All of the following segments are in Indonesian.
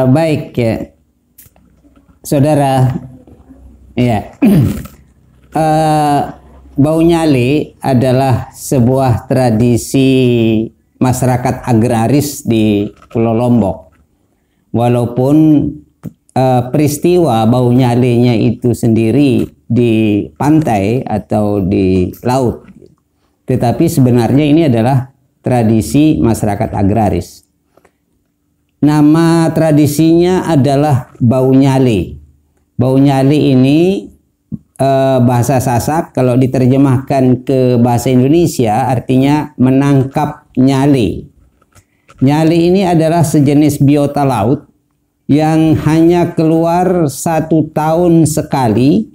Baik ya, saudara. Ya, bau nyale adalah sebuah tradisi masyarakat agraris di Pulau Lombok. Walaupun peristiwa bau nyalenya itu sendiri di pantai atau di laut, tetapi sebenarnya ini adalah tradisi masyarakat agraris. Nama tradisinya adalah bau nyale. Bau nyale ini bahasa Sasak, kalau diterjemahkan ke bahasa Indonesia artinya menangkap nyale. Nyale ini adalah sejenis biota laut yang hanya keluar 1 tahun sekali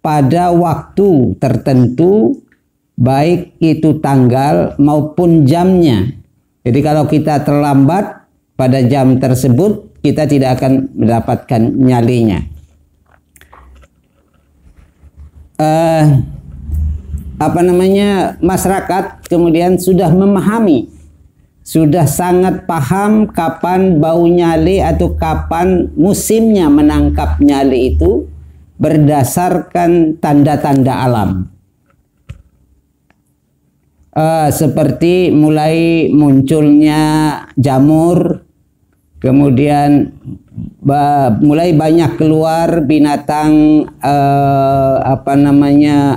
pada waktu tertentu, baik itu tanggal maupun jamnya. Jadi kalau kita terlambat pada jam tersebut, kita tidak akan mendapatkan nyalenya. Masyarakat kemudian sudah memahami, sudah sangat paham kapan bau nyale atau kapan musimnya menangkap nyale itu berdasarkan tanda-tanda alam. Seperti mulai munculnya jamur, kemudian mulai banyak keluar binatang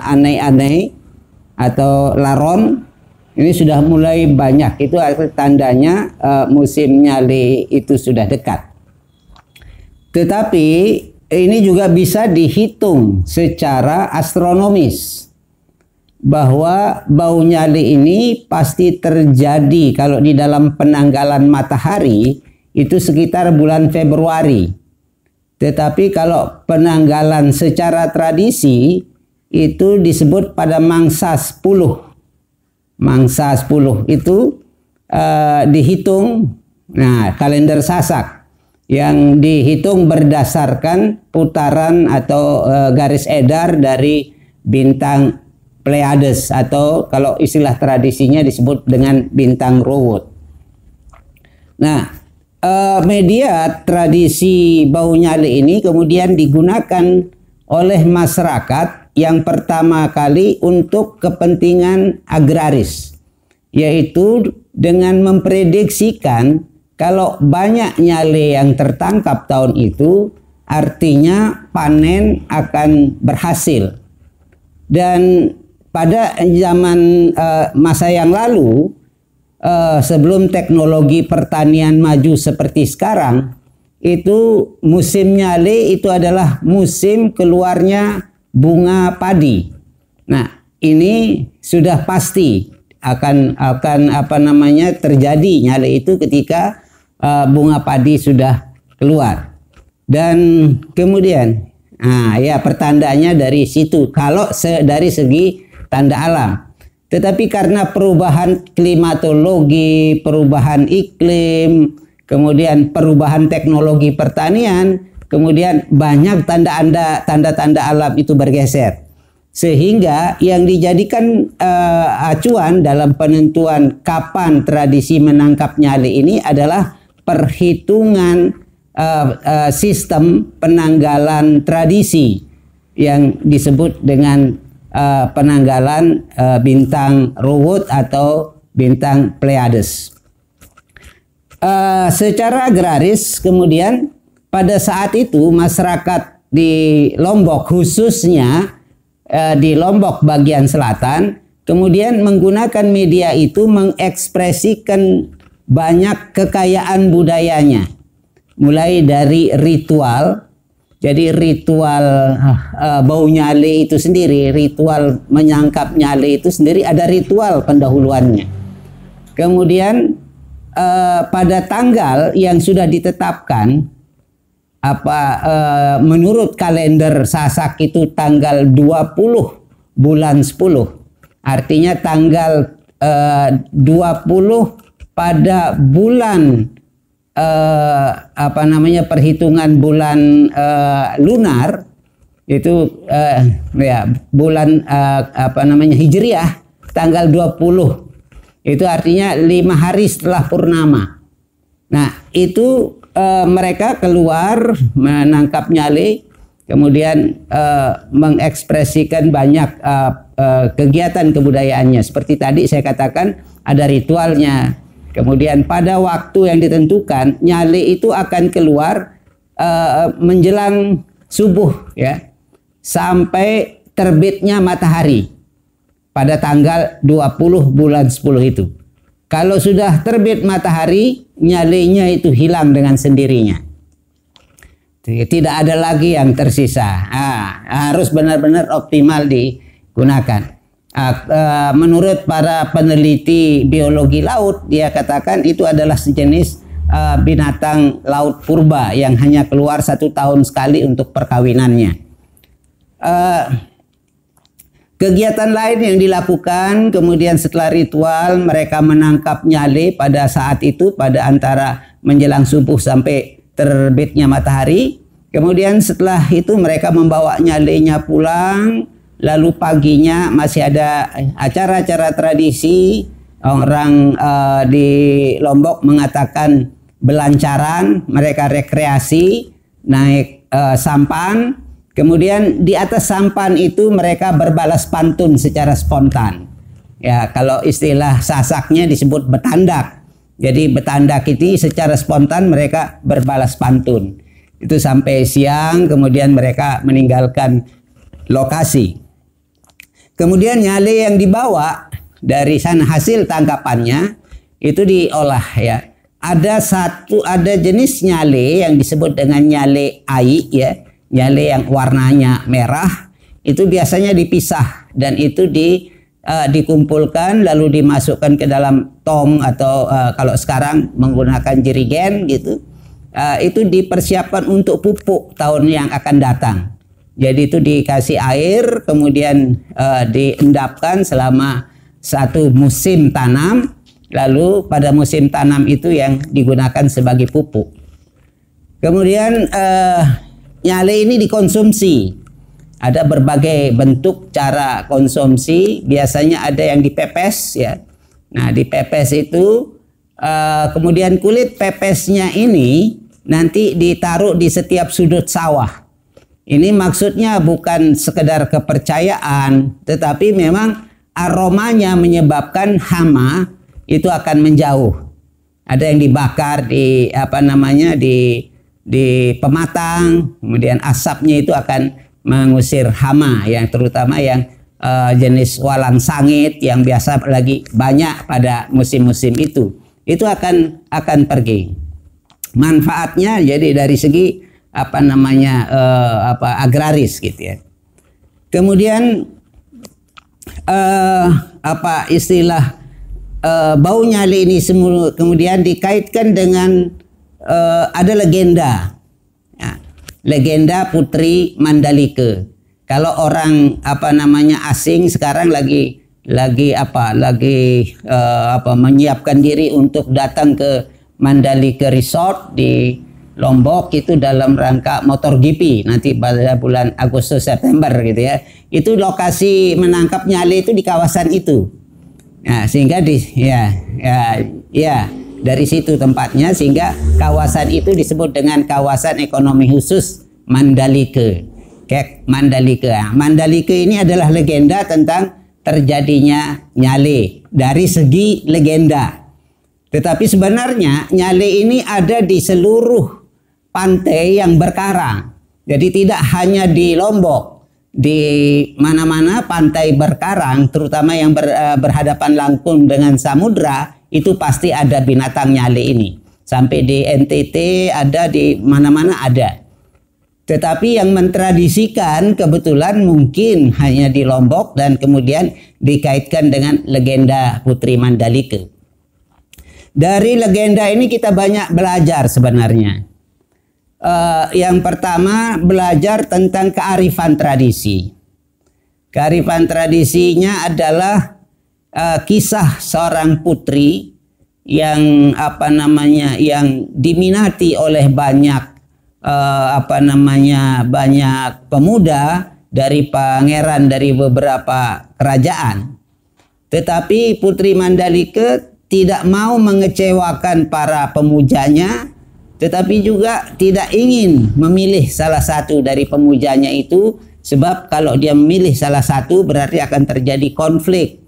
aneh-aneh atau laron. Ini sudah mulai banyak, itu tandanya musim nyale itu sudah dekat. Tetapi ini juga bisa dihitung secara astronomis, bahwa bau nyale ini pasti terjadi kalau di dalam penanggalan matahari itu sekitar bulan Februari. Tetapi kalau penanggalan secara tradisi itu disebut pada mangsa 10. Mangsa 10 itu dihitung, nah kalender Sasak yang dihitung berdasarkan putaran atau garis edar dari bintang Pleiades, atau kalau istilah tradisinya disebut dengan bintang Rowut. Nah, media tradisi bau nyale ini kemudian digunakan oleh masyarakat yang pertama kali untuk kepentingan agraris, yaitu dengan memprediksikan kalau banyak nyale yang tertangkap tahun itu, artinya panen akan berhasil. Dan pada zaman masa yang lalu, sebelum teknologi pertanian maju seperti sekarang, itu musim nyale itu adalah musim keluarnya bunga padi. Nah, ini sudah pasti akan terjadi nyale itu ketika bunga padi sudah keluar. Dan kemudian, pertandanya dari situ kalau dari segi tanda alam. Tetapi karena perubahan klimatologi, perubahan iklim, kemudian perubahan teknologi pertanian, kemudian banyak tanda-tanda alam itu bergeser. Sehingga yang dijadikan acuan dalam penentuan kapan tradisi menangkap nyale ini adalah perhitungan sistem penanggalan tradisi yang disebut dengan penanggalan bintang Rowut atau bintang Pleiades. Secara agraris kemudian pada saat itu masyarakat di Lombok, khususnya di Lombok bagian selatan, kemudian menggunakan media itu mengekspresikan banyak kekayaan budayanya, mulai dari ritual. Jadi ritual bau nyale itu sendiri, ritual menyangkap nyale itu sendiri ada ritual pendahuluannya. Kemudian pada tanggal yang sudah ditetapkan, menurut kalender Sasak itu tanggal 20 bulan 10. Artinya tanggal 20 pada bulan perhitungan bulan lunar itu bulan Hijriah tanggal 20 itu artinya 5 hari setelah purnama. Nah, itu mereka keluar menangkap nyale, kemudian mengekspresikan banyak kegiatan kebudayaannya. Seperti tadi saya katakan ada ritualnya. Kemudian pada waktu yang ditentukan nyale itu akan keluar menjelang subuh ya, sampai terbitnya matahari pada tanggal 20 bulan 10 itu. Kalau sudah terbit matahari, nyalenya itu hilang dengan sendirinya. Tidak ada lagi yang tersisa. Harus benar-benar optimal digunakan. Menurut para peneliti biologi laut, dia katakan itu adalah sejenis binatang laut purba yang hanya keluar 1 tahun sekali untuk perkawinannya. Kegiatan lain yang dilakukan, kemudian setelah ritual mereka menangkap nyale pada saat itu, pada antara menjelang subuh sampai terbitnya matahari. Kemudian setelah itu mereka membawa nyalenya pulang, lalu paginya masih ada acara-acara tradisi. Orang di Lombok mengatakan belancaran, mereka rekreasi, naik sampan. Kemudian di atas sampan itu mereka berbalas pantun secara spontan. Ya, kalau istilah Sasaknya disebut betandak. Jadi betandak itu secara spontan mereka berbalas pantun. Itu sampai siang, kemudian mereka meninggalkan lokasi. Kemudian nyale yang dibawa dari sana hasil tangkapannya itu diolah ya. Ada jenis nyale yang disebut dengan nyale ai ya. Nyale yang warnanya merah itu biasanya dipisah dan itu dikumpulkan lalu dimasukkan ke dalam tong atau kalau sekarang menggunakan jerigen gitu. Itu dipersiapkan untuk pupuk tahun yang akan datang. Jadi itu dikasih air, kemudian diendapkan selama 1 musim tanam, lalu pada musim tanam itu yang digunakan sebagai pupuk. Kemudian nyale ini dikonsumsi. Ada berbagai bentuk cara konsumsi. Biasanya ada yang dipepes ya. Nah, dipepes itu kemudian kulit pepesnya ini nanti ditaruh di setiap sudut sawah. Ini maksudnya bukan sekedar kepercayaan, tetapi memang aromanya menyebabkan hama itu akan menjauh. Ada yang dibakar di di pematang, kemudian asapnya itu akan mengusir hama, yang terutama yang jenis walang sangit yang biasa lagi banyak pada musim-musim itu akan pergi. Manfaatnya jadi dari segi agraris gitu ya. Kemudian bau nyale ini semua kemudian dikaitkan dengan ada legenda, ya, legenda Putri Mandalika. Kalau orang asing sekarang lagi menyiapkan diri untuk datang ke Mandalika Resort di Lombok itu dalam rangka motor GP nanti pada bulan Agustus September gitu ya. Itu lokasi menangkap nyale itu di kawasan itu. Nah, sehingga dari situ tempatnya, sehingga kawasan itu disebut dengan kawasan ekonomi khusus Mandalika. Kek Mandalika. Mandalika ini adalah legenda tentang terjadinya nyale dari segi legenda. Tetapi sebenarnya nyale ini ada di seluruh pantai yang berkarang. Jadi tidak hanya di Lombok, di mana-mana pantai berkarang, terutama yang berhadapan langsung dengan samudra, itu pasti ada binatang nyale ini. Sampai di NTT ada, di mana-mana ada. Tetapi yang mentradisikan kebetulan mungkin hanya di Lombok dan kemudian dikaitkan dengan legenda Putri Mandalika. Dari legenda ini kita banyak belajar sebenarnya. Yang pertama, belajar tentang kearifan tradisi. Kearifan tradisinya adalah kisah seorang putri yang yang diminati oleh banyak banyak pemuda dari pangeran dari beberapa kerajaan. Tetapi Putri Mandalika tidak mau mengecewakan para pemujanya, tetapi juga tidak ingin memilih salah satu dari pemujanya itu, sebab kalau dia memilih salah satu berarti akan terjadi konflik.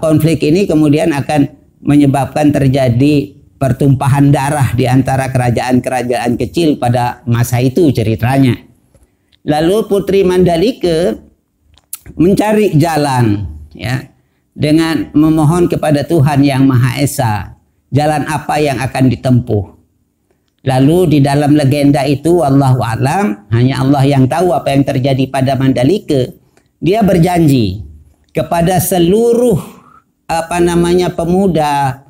Konflik ini kemudian akan menyebabkan terjadi pertumpahan darah di antara kerajaan-kerajaan kecil pada masa itu ceritanya. Lalu Putri Mandalika mencari jalan, ya, dengan memohon kepada Tuhan Yang Maha Esa, jalan apa yang akan ditempuh. Lalu di dalam legenda itu, wallahu a'lam, hanya Allah yang tahu apa yang terjadi pada Mandalika. Dia berjanji kepada seluruh pemuda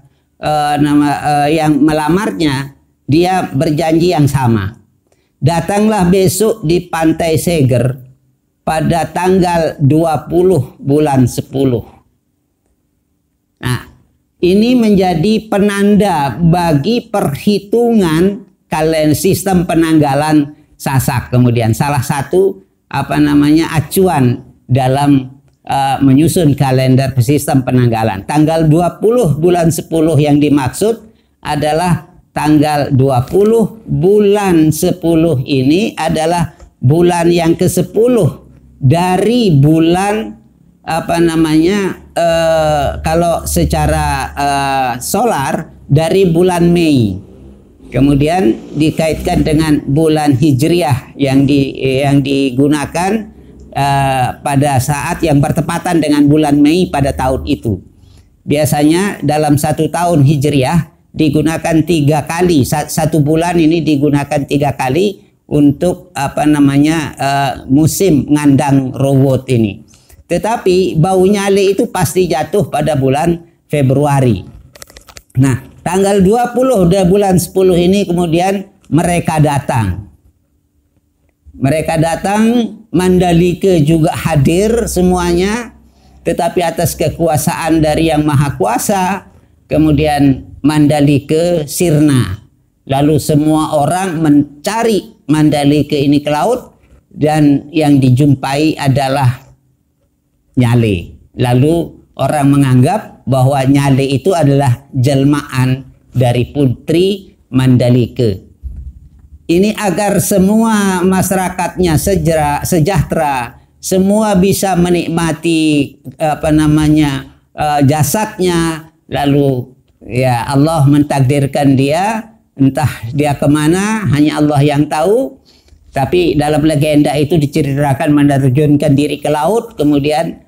yang melamarnya, dia berjanji yang sama. Datanglah besok di Pantai Seger pada tanggal 20 bulan 10. Nah, ini menjadi penanda bagi perhitungan sistem penanggalan Sasak. Kemudian salah satu acuan dalam menyusun kalender sistem penanggalan. Tanggal 20 bulan 10 yang dimaksud adalah tanggal 20 bulan 10 ini adalah bulan yang ke-10 dari bulan kalau secara solar dari bulan Mei. Kemudian dikaitkan dengan bulan Hijriah yang digunakan pada saat yang bertepatan dengan bulan Mei pada tahun itu. Biasanya dalam satu tahun Hijriah digunakan 3 kali. Satu bulan ini digunakan 3 kali untuk musim ngandang rowot ini. Tetapi bau nyale itu pasti jatuh pada bulan Februari. Nah, tanggal 20 dari bulan 10 ini kemudian mereka datang. Mereka datang, Mandalika juga hadir semuanya, tetapi atas kekuasaan dari Yang Maha Kuasa, kemudian Mandalika sirna. Lalu semua orang mencari Mandalika ini ke laut, dan yang dijumpai adalah nyale. Lalu orang menganggap bahwa nyale itu adalah jelmaan dari Putri Mandalika. Ini agar semua masyarakatnya sejahtera, semua bisa menikmati jasadnya. Lalu ya Allah mentakdirkan dia, entah dia kemana, hanya Allah yang tahu. Tapi dalam legenda itu diceritakan menerjunkan diri ke laut, kemudian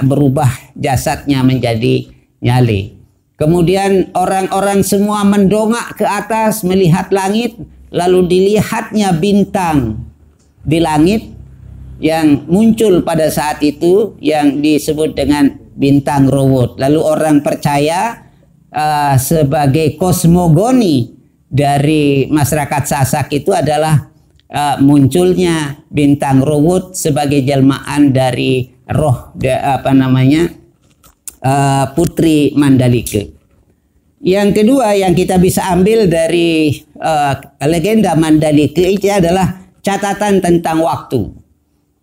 berubah jasadnya menjadi nyale. Kemudian orang-orang semua mendongak ke atas melihat langit, lalu dilihatnya bintang di langit yang muncul pada saat itu yang disebut dengan bintang rowot. Lalu orang percaya sebagai kosmogoni dari masyarakat Sasak itu adalah munculnya bintang rowot sebagai jelmaan dari roh Putri Mandalika. Yang kedua yang kita bisa ambil dari legenda Mandalika itu adalah catatan tentang waktu.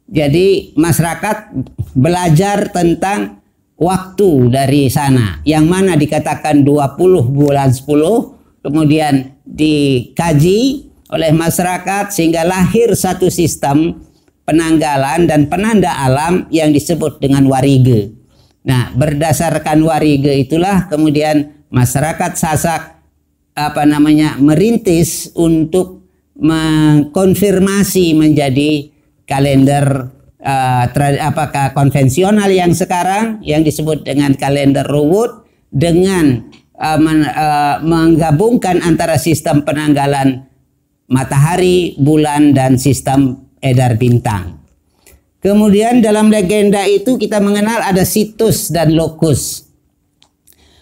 Jadi masyarakat belajar tentang waktu dari sana, yang mana dikatakan 20 bulan 10, kemudian dikaji oleh masyarakat sehingga lahir satu sistem penanggalan dan penanda alam yang disebut dengan warige. Nah, berdasarkan warige itulah kemudian masyarakat Sasak merintis untuk mengkonfirmasi menjadi kalender konvensional yang sekarang yang disebut dengan kalender rowot, dengan menggabungkan antara sistem penanggalan matahari, bulan, dan sistem edar bintang. Kemudian dalam legenda itu kita mengenal ada situs dan lokus.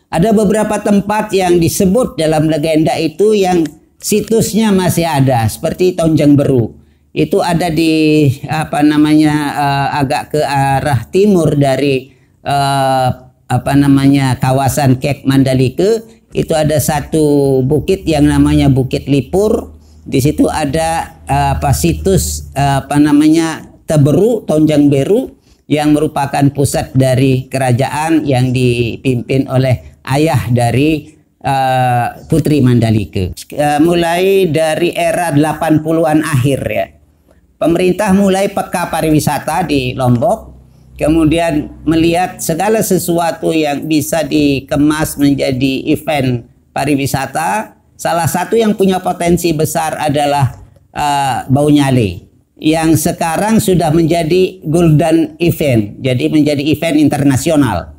Ada beberapa tempat yang disebut dalam legenda itu yang situsnya masih ada, seperti Tonjang Beru. Itu ada di agak ke arah timur dari kawasan Kek Mandalika. Itu ada satu bukit yang namanya Bukit Lipur. Di situ ada situs Teberu, Tonjang Beru, yang merupakan pusat dari kerajaan yang dipimpin oleh ayah dari Putri Mandalika. Mulai dari era 80-an akhir ya, pemerintah mulai peka pariwisata di Lombok, kemudian melihat segala sesuatu yang bisa dikemas menjadi event pariwisata. Salah satu yang punya potensi besar adalah Bau Nyale, yang sekarang sudah menjadi golden event, jadi menjadi event internasional.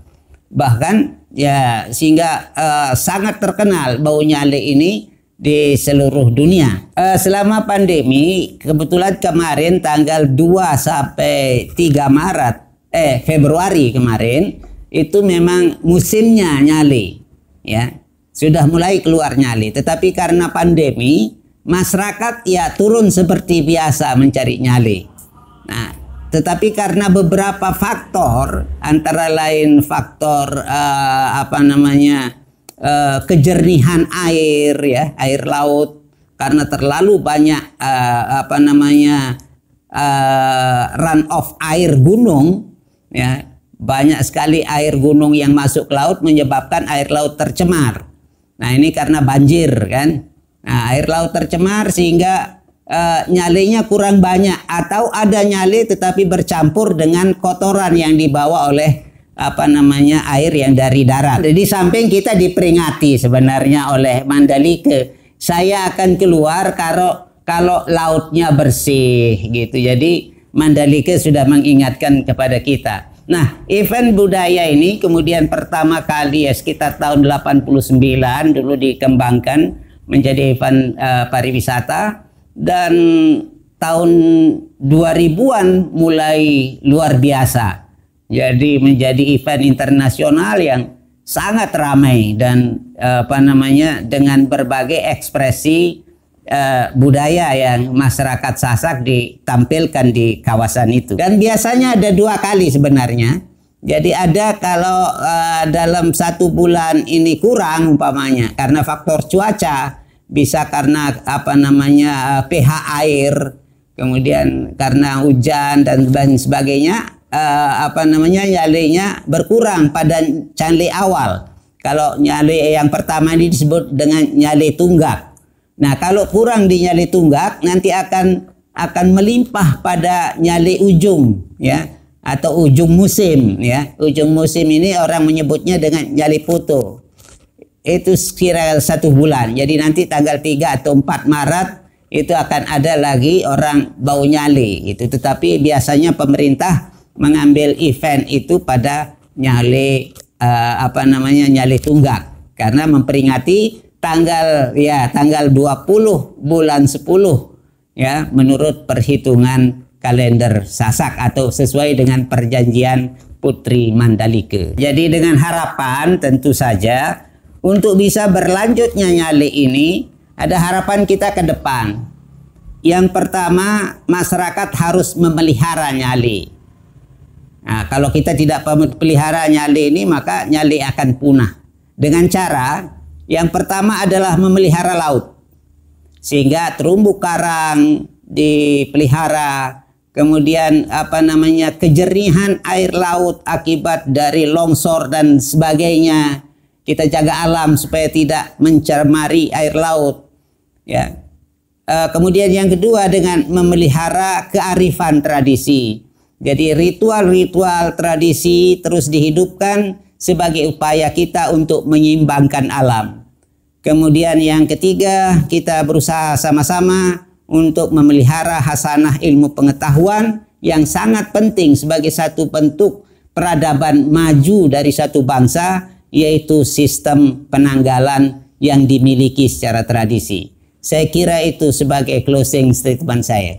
Bahkan ya sehingga sangat terkenal Bau Nyale ini di seluruh dunia. Selama pandemi, kebetulan kemarin tanggal 2 sampai 3 Februari kemarin itu memang musimnya nyale ya. Sudah mulai keluar nyale, tetapi karena pandemi masyarakat ya turun seperti biasa mencari nyale. Nah, tetapi karena beberapa faktor, antara lain faktor kejernihan air ya, air laut, karena terlalu banyak run off air gunung ya, banyak sekali air gunung yang masuk ke laut menyebabkan air laut tercemar. Nah, ini karena banjir kan. Nah, air laut tercemar sehingga nyalenya kurang banyak, atau ada nyale tetapi bercampur dengan kotoran yang dibawa oleh air yang dari darat. Jadi samping kita diperingati sebenarnya oleh Mandalika, saya akan keluar kalau lautnya bersih gitu. Jadi Mandalika sudah mengingatkan kepada kita. Nah, event budaya ini kemudian pertama kali ya sekitar tahun 89 dulu dikembangkan menjadi event pariwisata, dan tahun 2000-an mulai luar biasa. Jadi menjadi event internasional yang sangat ramai dan dengan berbagai ekspresi budaya yang masyarakat Sasak ditampilkan di kawasan itu. Dan biasanya ada 2 kali sebenarnya. Jadi ada kalau dalam 1 bulan ini kurang umpamanya karena faktor cuaca, bisa karena pH air, kemudian karena hujan dan sebagainya, nyalenya berkurang pada nyale awal. Kalau nyale yang pertama ini disebut dengan nyale tunggak. Nah, kalau kurang di nyale tunggak nanti akan melimpah pada nyale ujung ya, atau ujung musim ya. Ujung musim ini orang menyebutnya dengan nyale putu. Itu sekira 1 bulan. Jadi nanti tanggal 3 atau 4 Maret itu akan ada lagi orang Bau Nyale itu. Tetapi biasanya pemerintah mengambil event itu pada nyale nyale tunggak, karena memperingati tanggal 20 bulan 10 ya, menurut perhitungan kalender Sasak atau sesuai dengan perjanjian Putri Mandalika. Jadi dengan harapan tentu saja untuk bisa berlanjutnya nyale ini, ada harapan kita ke depan. Yang pertama, masyarakat harus memelihara nyale. Nah, kalau kita tidak pelihara nyale ini, maka nyale akan punah. Dengan cara yang pertama adalah memelihara laut, sehingga terumbu karang dipelihara, kemudian kejernihan air laut akibat dari longsor dan sebagainya kita jaga alam supaya tidak mencemari air laut ya. Kemudian yang kedua dengan memelihara kearifan tradisi, jadi ritual-ritual tradisi terus dihidupkan sebagai upaya kita untuk menyeimbangkan alam. Kemudian yang ketiga, kita berusaha sama-sama untuk memelihara hasanah ilmu pengetahuan yang sangat penting sebagai satu bentuk peradaban maju dari satu bangsa, yaitu sistem penanggalan yang dimiliki secara tradisi. Saya kira itu sebagai closing statement saya.